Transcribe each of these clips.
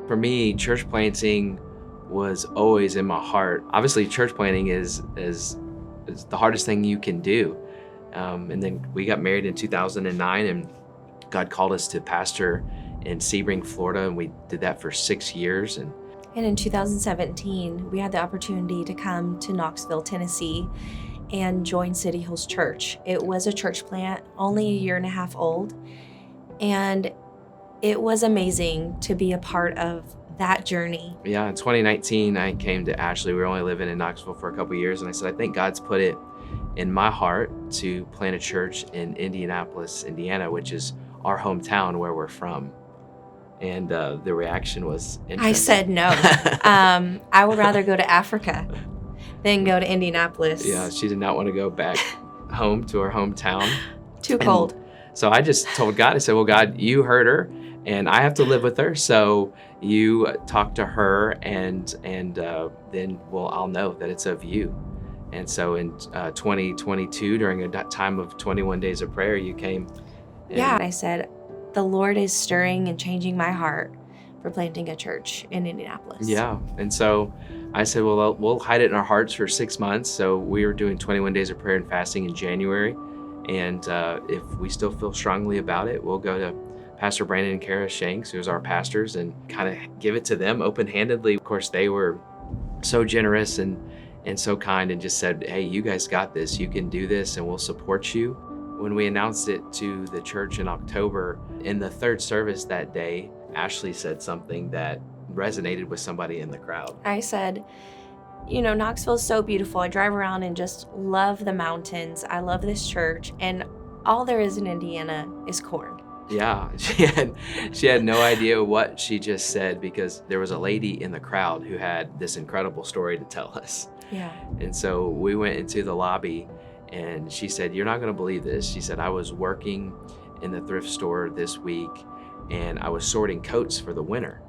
For me, church planting was always in my heart. Obviously, church planting is the hardest thing you can do. And then we got married in 2009, and God called us to pastor in Sebring, Florida, and we did that for 6 years. And in 2017, we had the opportunity to come to Knoxville, Tennessee, and join City Hills Church. It was a church plant, only a year and a half old, and it was amazing to be a part of that journey. Yeah, in 2019, I came to AshLee. We were only living in Knoxville for a couple of years, and I said, I think God's put it in my heart to plant a church in Indianapolis, Indiana, which is our hometown where we're from. And the reaction was interesting. I said no. I would rather go to Africa than go to Indianapolis. Yeah, she did not want to go back home to her hometown. Too cold. So I just told God, I said, well, God, you heard her, and I have to live with her. So you talk to her, and then I'll know that it's of you. And so in 2022, during a time of 21 days of prayer, you came. Yeah, I said, the Lord is stirring and changing my heart for planting a church in Indianapolis. Yeah, and so I said, well, we'll hide it in our hearts for 6 months. So we were doing 21 days of prayer and fasting in January. And if we still feel strongly about it, we'll go to Pastor Brandon and Kara Shanks, who's our pastors, and kind of give it to them open-handedly. Of course, they were so generous and so kind, and just said, hey, you guys got this. You can do this, and we'll support you. When we announced it to the church in October, in the third service that day, AshLee said something that resonated with somebody in the crowd. I said, Knoxville is so beautiful. I drive around and just love the mountains. I love this church, and all there is in Indiana is corn. Yeah, she had no idea what she just said, because there was a lady in the crowd who had this incredible story to tell us. Yeah. And so we went into the lobby, and she said, you're not going to believe this. She said, I was working in the thrift store this week, and I was sorting coats for the winter.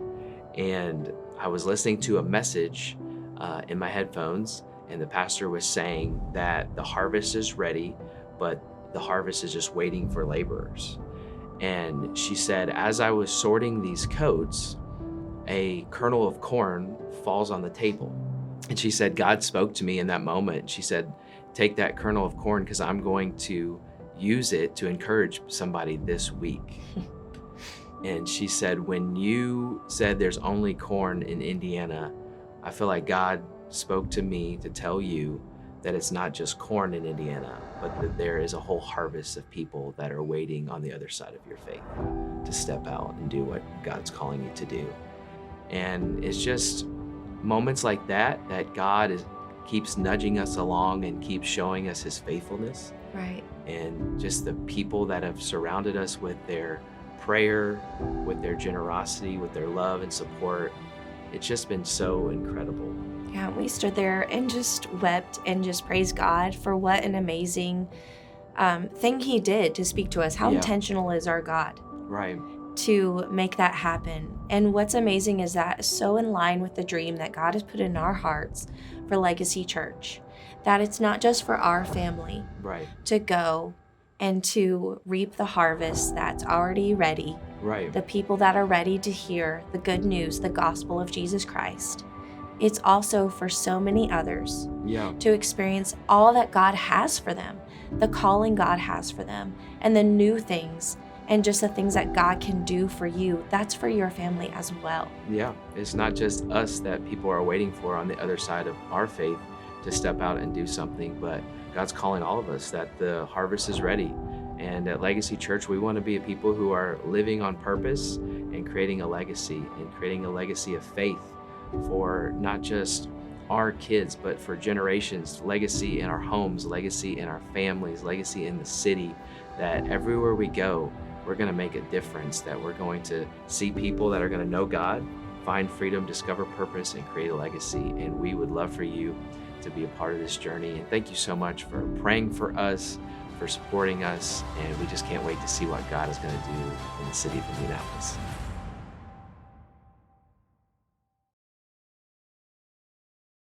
And I was listening to a message in my headphones, and the pastor was saying that the harvest is ready, but the harvest is just waiting for laborers. And she said, as I was sorting these coats, a kernel of corn falls on the table. And she said, God spoke to me in that moment. She said, take that kernel of corn, because I'm going to use it to encourage somebody this week. And she said, when you said there's only corn in Indiana, I feel like God spoke to me to tell you that it's not just corn in Indiana, but that there is a whole harvest of people that are waiting on the other side of your faith to step out and do what God's calling you to do. And it's just moments like that God keeps nudging us along and keeps showing us his faithfulness. Right. And just the people that have surrounded us with their prayer, with their generosity, with their love and support. It's just been so incredible. Yeah, we stood there and just wept and just praised God for what an amazing thing he did to speak to us. How intentional is our God? Right. To make that happen. And what's amazing is that is so in line with the dream that God has put in our hearts for Legacy Church, that it's not just for our family to go and to reap the harvest that's already ready. Right. The people that are ready to hear the good news, the gospel of Jesus Christ. It's also for so many others to experience all that God has for them, the calling God has for them, and the new things, and just the things that God can do for you. That's for your family as well. Yeah, it's not just us that people are waiting for on the other side of our faith to step out and do something, but God's calling all of us, that the harvest is ready. And at Legacy Church, we want to be a people who are living on purpose and creating a legacy of faith for not just our kids, but for generations, legacy in our homes, legacy in our families, legacy in the city, that everywhere we go, we're going to make a difference, that we're going to see people that are going to know God, find freedom, discover purpose, and create a legacy. And we would love for you to be a part of this journey. And thank you so much for praying for us, for supporting us, and we just can't wait to see what God is going to do in the city of Indianapolis.